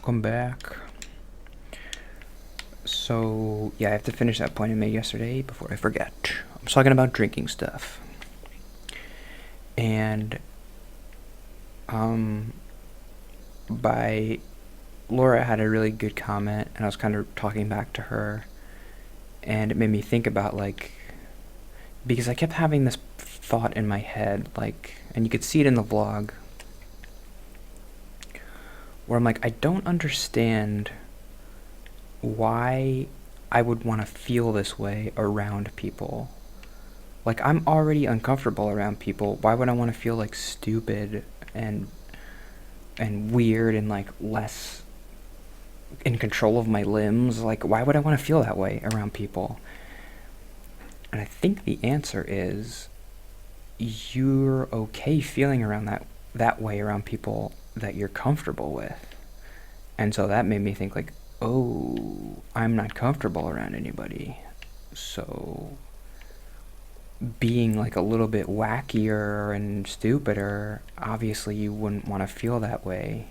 welcome back. So, yeah, I have to finish that point I made yesterday before I forget. I was talking about drinking stuff. And, by Laura had a really good comment, and I was kind of talking back to her, and it made me think about, like, because I kept having this thought in my head, like, and you could see it in the vlog, where I'm like, I don't understand why I would want to feel this way around people. Like, I'm already uncomfortable around people. Why would I want to feel like stupid and weird and like less in control of my limbs? Like, why would I want to feel that way around people? And I think the answer is you're okay feeling around that way around people that you're comfortable with. And so that made me think, like, oh, I'm not comfortable around anybody. So being like a little bit wackier and stupider, obviously you wouldn't want to feel that way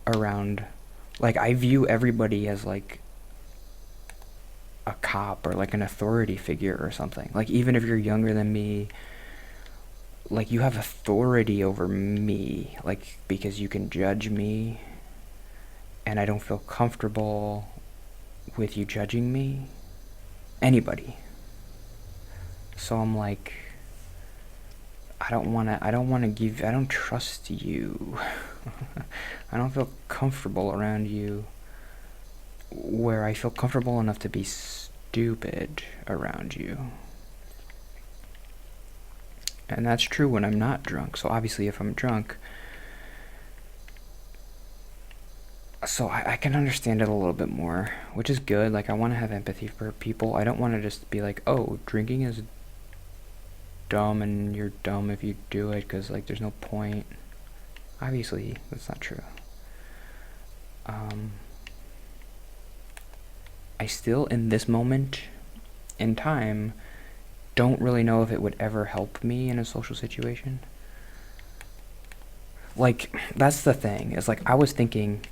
around. Like, I view everybody as like a cop or like an authority figure or something. Like, even if you're younger than me, like, you have authority over me, like, because you can judge me, and I don't feel comfortable with you judging me. Anybody. So I'm like, I don't trust you. I don't feel comfortable around you where I feel comfortable enough to be stupid around you. And that's true when I'm not drunk. So obviously if I'm drunk, so I can understand it a little bit more, which is good. Like, I want to have empathy for people. I don't want to just be like, oh, drinking is dumb and you're dumb if you do it, because like there's no point. Obviously that's not true. I still, in this moment in time, don't really know if it would ever help me in a social situation. Like, that's the thing, is like, I was thinking,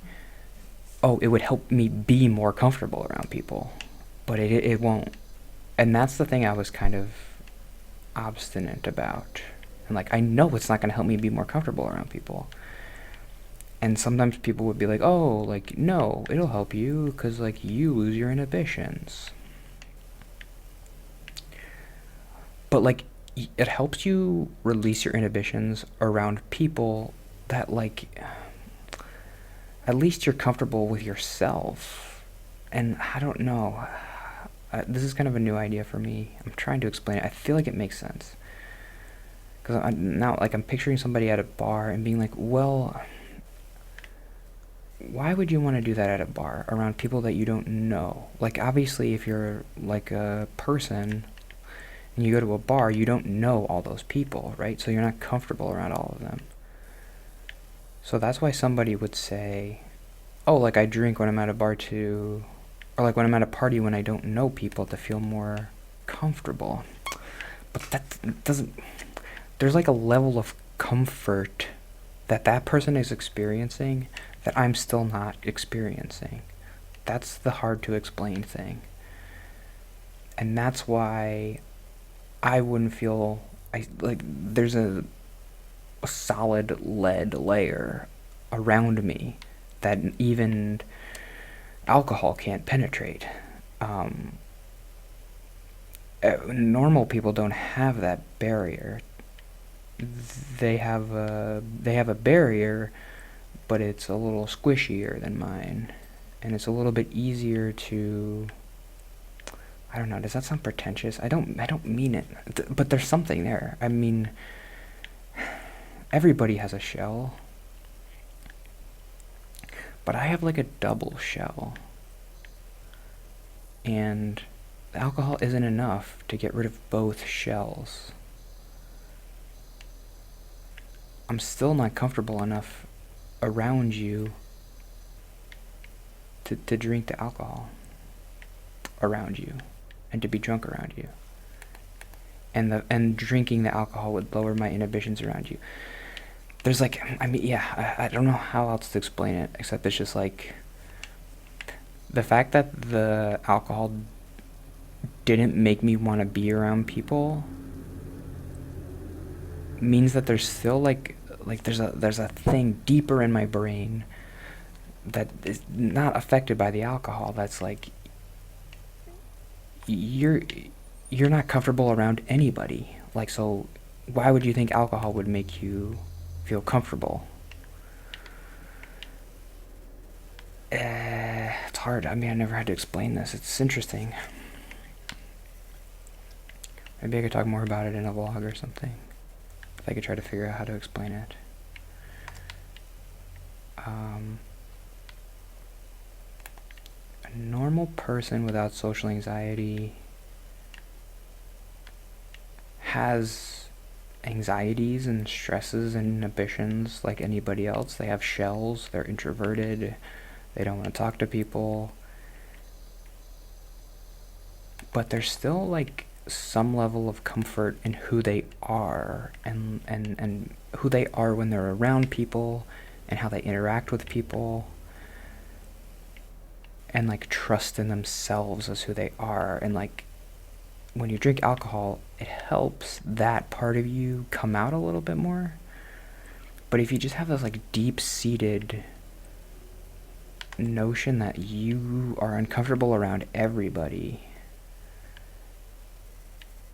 oh, it would help me be more comfortable around people, but it won't. And that's the thing I was kind of obstinate about. And like, I know it's not going to help me be more comfortable around people. And sometimes people would be like, oh, like, no, it'll help you because like you lose your inhibitions. But like, it helps you release your inhibitions around people that like, at least you're comfortable with yourself. And I don't know, this is kind of a new idea for me. I'm trying to explain it. I feel like it makes sense, because I'm picturing somebody at a bar and being like, well, why would you want to do that at a bar around people that you don't know? Like, obviously if you're like a person and you go to a bar, you don't know all those people, right? So you're not comfortable around all of them. So that's why somebody would say, oh, like, I drink when I'm at a bar too, or like when I'm at a party when I don't know people, to feel more comfortable. But that doesn't, there's like a level of comfort that person is experiencing that I'm still not experiencing. That's the hard to explain thing. And that's why I wouldn't feel, there's a solid lead layer around me that even alcohol can't penetrate. Normal people don't have that barrier. They have a barrier, but it's a little squishier than mine, and it's a little bit easier to, I don't know, does that sound pretentious? I don't mean it, but there's something there. I mean, everybody has a shell, but I have like a double shell, and alcohol isn't enough to get rid of both shells. I'm still not comfortable enough around you to drink the alcohol around you and to be drunk around you. And drinking the alcohol would lower my inhibitions around you. there's like, I mean, yeah, I don't know how else to explain it, except it's just like the fact that the alcohol didn't make me want to be around people means that there's still like there's a thing deeper in my brain that is not affected by the alcohol, that's like you're you're not comfortable around anybody. Like, so why would you think alcohol would make you feel comfortable? It's hard. I mean, I never had to explain this. It's interesting. Maybe I could talk more about it in a vlog or something. If I could try to figure out how to explain it. A normal person without social anxiety has anxieties and stresses and inhibitions like anybody else. They have shells, they're introverted, they don't want to talk to people. But there's still like some level of comfort in who they are, and who they are when they're around people and how they interact with people, and like trust in themselves as who they are. And like when you drink alcohol, it helps that part of you come out a little bit more. But if you just have this like deep-seated notion that you are uncomfortable around everybody,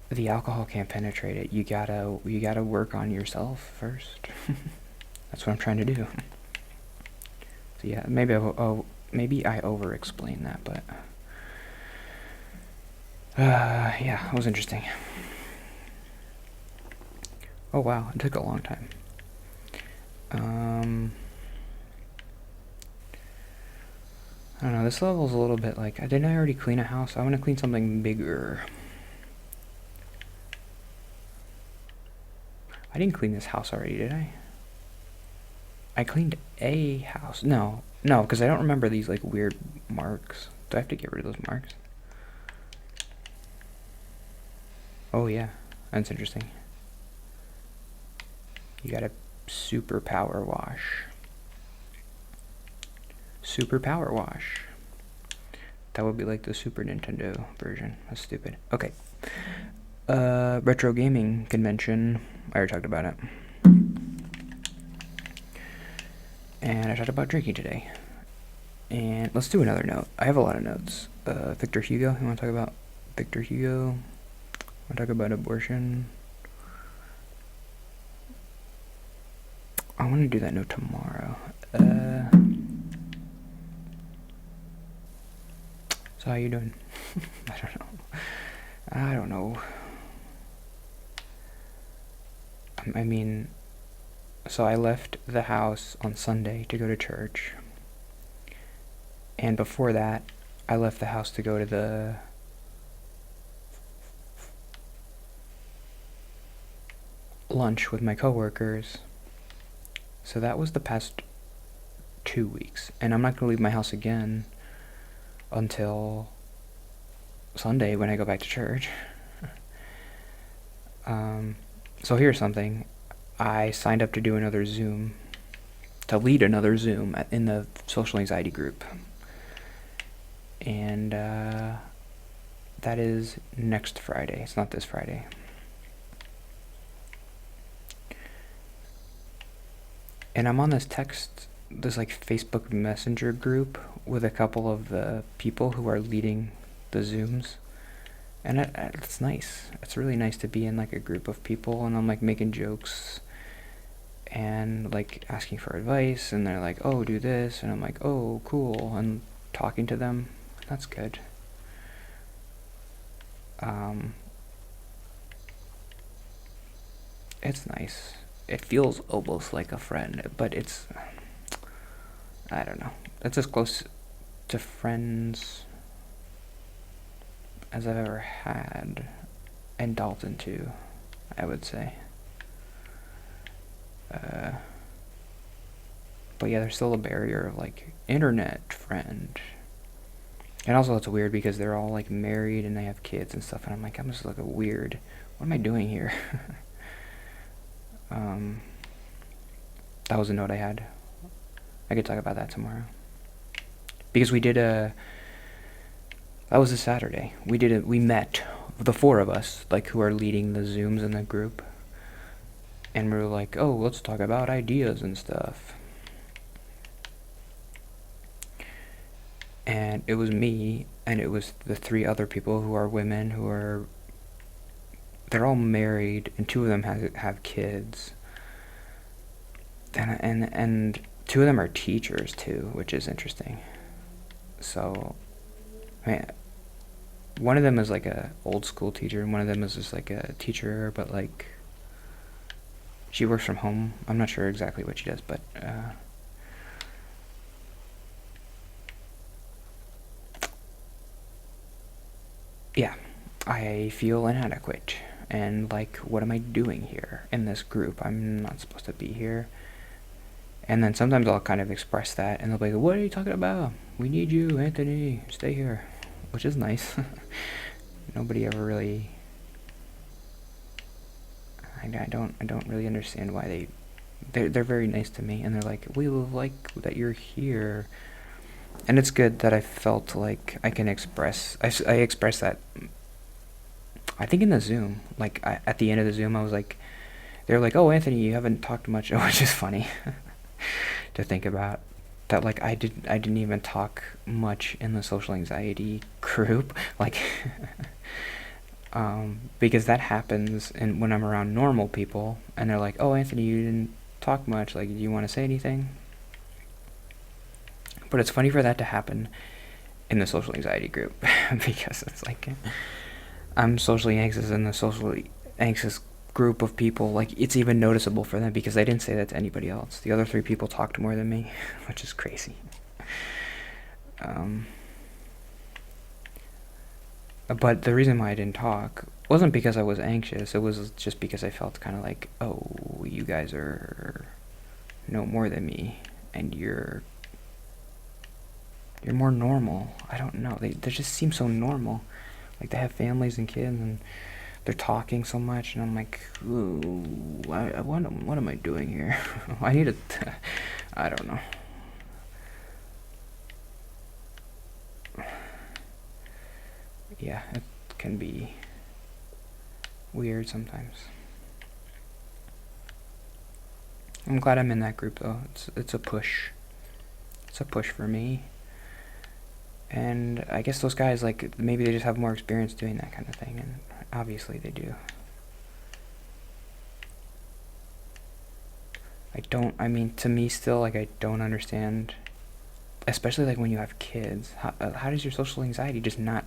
the alcohol can't penetrate it. You gotta work on yourself first. That's what I'm trying to do. So yeah, maybe I over-explain that, but yeah, it was interesting. Oh wow, it took a long time. I don't know, this level's a little bit like, didn't I already clean a house? I want to clean something bigger. I didn't clean this house already, did I? I cleaned a house. No, because I don't remember these like weird marks. Do I have to get rid of those marks? Oh yeah, that's interesting. You got a super power wash. Super power wash. That would be like the Super Nintendo version. That's stupid. Okay. Retro gaming convention. I already talked about it. And I talked about drinking today. And let's do another note. I have a lot of notes. Victor Hugo. You want to talk about Victor Hugo? Want to talk about abortion? I want to do that note tomorrow. So how you doing? I don't know. I mean, so I left the house on Sunday to go to church. And before that, I left the house to go to the lunch with my coworkers. So that was the past 2 weeks. And I'm not going to leave my house again until Sunday when I go back to church. So here's something. I signed up to do another Zoom, to lead another Zoom in the social anxiety group. And that is next Friday. It's not this Friday. And I'm on this like Facebook Messenger group with a couple of the people who are leading the Zooms. And it's nice. It's really nice to be in like a group of people, and I'm like making jokes and like asking for advice, and they're like, oh, do this, and I'm like, oh, cool, and talking to them. That's good. It's nice. It feels almost like a friend, but it's, I don't know. It's as close to friends as I've ever had, and Dalton too, I would say. But yeah, there's still a barrier of like internet friend. And also it's weird because they're all like married and they have kids and stuff, and I'm like, I'm just like a weird, what am I doing here? That was a note I had. I could talk about that tomorrow. Because we did a... That was a Saturday. We met, the four of us, like, who are leading the Zooms in the group. And we were like, oh, let's talk about ideas and stuff. And it was me, and it was the three other people who are women, who are... They're all married, and two of them have kids. And two of them are teachers, too, which is interesting. So, man, one of them is like a old school teacher, and one of them is just like a teacher, but like... She works from home. I'm not sure exactly what she does, but... yeah, I feel inadequate. And, like, what am I doing here in this group? I'm not supposed to be here. And then sometimes I'll kind of express that, and they'll be like, what are you talking about? We need you, Anthony. Stay here. Which is nice. Nobody ever really... I don't really understand why they're very nice to me, and they're like, we like that you're here. And it's good that I felt like I can express... I express that... I think in the Zoom, like, at the end of the Zoom, I was like, they were like, oh, Anthony, you haven't talked much, which is funny to think about. That, like, I didn't even talk much in the social anxiety group, like, because that happens when I'm around normal people, and they're like, oh, Anthony, you didn't talk much, like, do you want to say anything? But it's funny for that to happen in the social anxiety group, because it's like... I'm socially anxious in the socially anxious group of people. Like, it's even noticeable for them because I didn't say that to anybody else. The other three people talked more than me, which is crazy. But the reason why I didn't talk wasn't because I was anxious. It was just because I felt kind of like, oh, you guys know more than me, and you're more normal. I don't know. They just seem so normal. Like, they have families and kids, and they're talking so much, and I'm like, ooh, what am I doing here? I need I don't know. Yeah, it can be weird sometimes. I'm glad I'm in that group, though. It's a push. It's a push for me. And I guess those guys, like, maybe they just have more experience doing that kind of thing, and obviously they do. I mean, to me still, like, I don't understand, especially, like, when you have kids, how does your social anxiety just not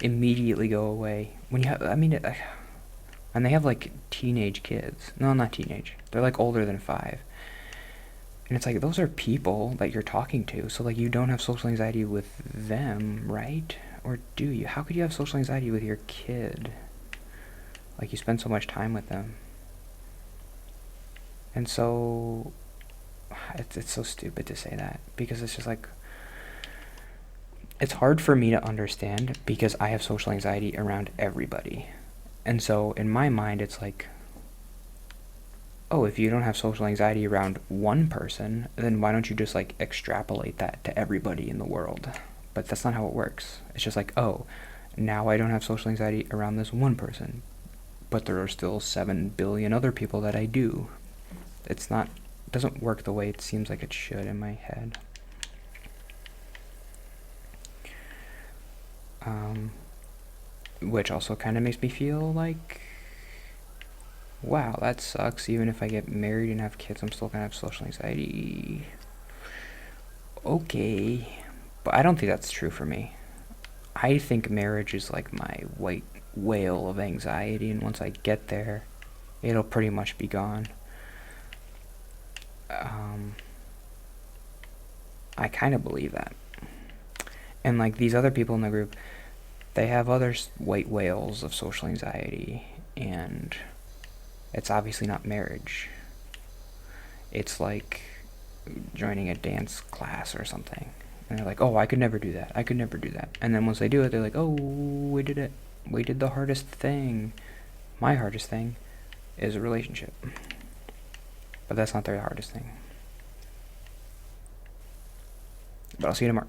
immediately go away? When you have, I mean, and they have, like, teenage kids. No, not teenage. They're, like, older than 5. And it's like, those are people that you're talking to, so, like, you don't have social anxiety with them, right? Or do you? How could you have social anxiety with your kid? Like, you spend so much time with them. And so, it's so stupid to say that, because it's just like, it's hard for me to understand, because I have social anxiety around everybody. And so, in my mind, it's like, oh, if you don't have social anxiety around one person, then why don't you just, like, extrapolate that to everybody in the world? But that's not how it works. It's just like, oh, now I don't have social anxiety around this one person, but there are still 7 billion other people that I do. It doesn't work the way it seems like it should in my head. Which also kind of makes me feel like, wow, that sucks. Even if I get married and have kids, I'm still gonna have social anxiety. Okay. But I don't think that's true for me. I think marriage is like my white whale of anxiety, and once I get there, it'll pretty much be gone. I kind of believe that. And, like, these other people in the group, they have other white whales of social anxiety, and it's obviously not marriage. It's like joining a dance class or something. And they're like, oh, I could never do that. I could never do that. And then once they do it, they're like, oh, we did it. We did the hardest thing. My hardest thing is a relationship. But that's not the hardest thing. But I'll see you tomorrow.